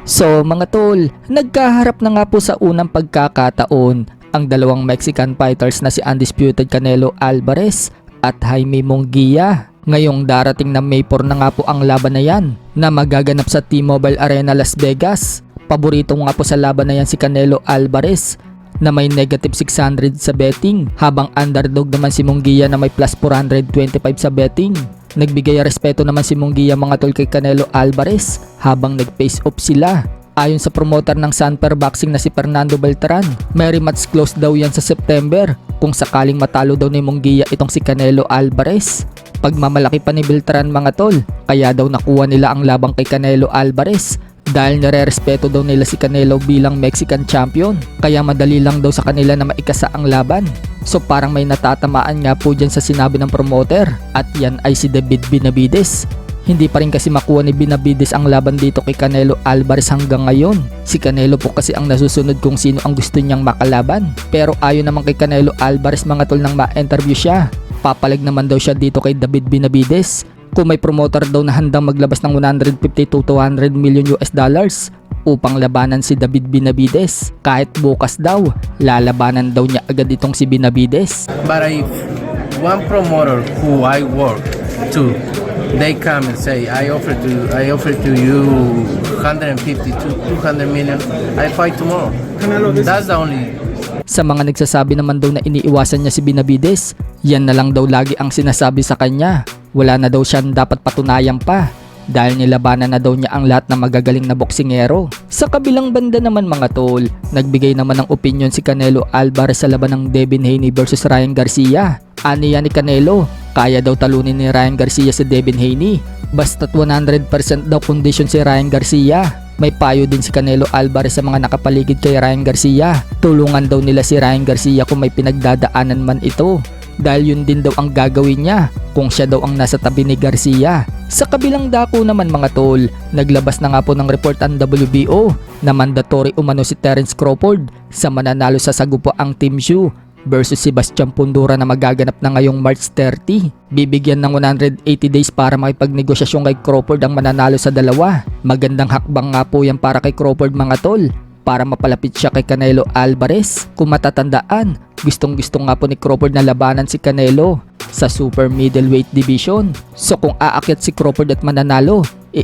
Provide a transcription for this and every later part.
So mga tol, nagkaharap na nga po sa unang pagkakataon ang dalawang Mexican fighters na si Undisputed Canelo Alvarez at Jaime Munguia. Ngayong darating na May 4 na nga po ang laban na yan na magaganap sa T-Mobile Arena Las Vegas. Paborito nga po sa laban na yan si Canelo Alvarez na may negative 600 sa betting, habang underdog naman si Munguia na may plus 425 sa betting. Nagbigay respeto naman si Munguia mga tol kay Canelo Alvarez habang nag-face off sila. Ayon sa promoter ng Sanper Boxing na si Fernando Beltran, may rematch close daw yan sa September kung sakaling matalo daw ni Munguia itong si Canelo Alvarez. Pagmamalaki pa ni Beltran mga tol, kaya daw nakuha nila ang labang kay Canelo Alvarez dahil nare-respeto daw nila si Canelo bilang Mexican champion, kaya madali lang daw sa kanila na maikasa ang laban. So parang may natatamaan nga po dyan sa sinabi ng promoter, at yan ay si David Benavides. Hindi pa rin kasi makuha ni Benavides ang laban dito kay Canelo Alvarez hanggang ngayon. Si Canelo po kasi ang nasusunod kung sino ang gusto niyang makalaban. Pero ayon naman kay Canelo Alvarez mga tol, nang ma-interview siya, papalag naman daw siya dito kay David Benavides kung may promoter daw na handang maglabas ng 150 to 200 million US dollars upang labanan si David Benavides. Kahit bukas daw, lalabanan daw niya agad itong si Benavides. But if one promoter who I work to, they come and say, I offer to you 150 to 200 million, I fight tomorrow. That's the only. Sa mga nagsasabi naman daw na iniiwasan niya si Benavides, yan na lang daw lagi ang sinasabi sa kanya. Wala na daw siyang dapat patunayan pa dahil nilabanan na daw niya ang lahat ng magagaling na boksingero. Sa kabilang banda naman mga tol, nagbigay naman ng opinion si Canelo Alvarez sa laban ng Devin Haney versus Ryan Garcia. Aniya ni Canelo, kaya daw talunin ni Ryan Garcia si Devin Haney, basta't 100% daw condition si Ryan Garcia. May payo din si Canelo Alvarez sa mga nakapaligid kay Ryan Garcia. Tulungan daw nila si Ryan Garcia kung may pinagdadaanan man ito, dahil yun din daw ang gagawin niya kung siya daw ang nasa tabi ni Garcia. Sa kabilang dako naman mga tol, naglabas na nga po ng report ang WBO na mandatory umano si Terence Crawford sa mananalo sa sagupaang Team Shu versus Sebastian Fundora na magaganap na ngayong March 30. Bibigyan ng 180 days para makipagnegosasyon kay Crawford ang mananalo sa dalawa. Magandang hakbang nga po yan para kay Crawford mga tol, para mapalapit siya kay Canelo Alvarez. Kung matatandaan, gustong-gusto nga po ni Crawford na labanan si Canelo sa super middleweight division. So kung aakyat si Crawford at mananalo,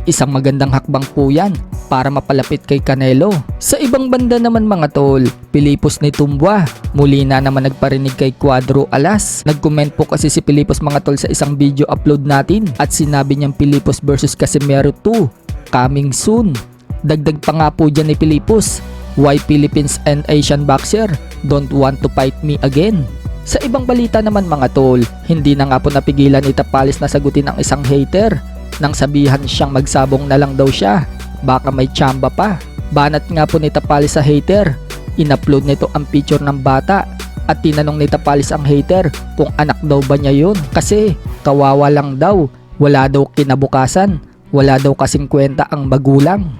isang magandang hakbang po yan para mapalapit kay Canelo. Sa ibang banda naman mga tol, Pilipos ni Tumbua muli na naman nagparinig kay Cuadro Alas. Nag-comment po kasi si Pilipos mga tol sa isang video upload natin at sinabi niyang Pilipos versus Casimero 2 coming soon. Dagdag pa nga po dyan ni Pilipos, why Philippines and Asian boxer don't want to fight me again? Sa ibang balita naman mga tol, hindi na nga po napigilan ni Tapalis na sagutin ang isang hater nang sabihan siyang magsabong na lang daw siya, baka may tsamba pa. Banat nga po ni Tapalis sa hater, in-upload nito ang picture ng bata at tinanong ni Tapalis ang hater kung anak daw ba niya yun, kasi kawawa lang daw, wala daw kinabukasan, wala daw kasing kwenta ang magulang.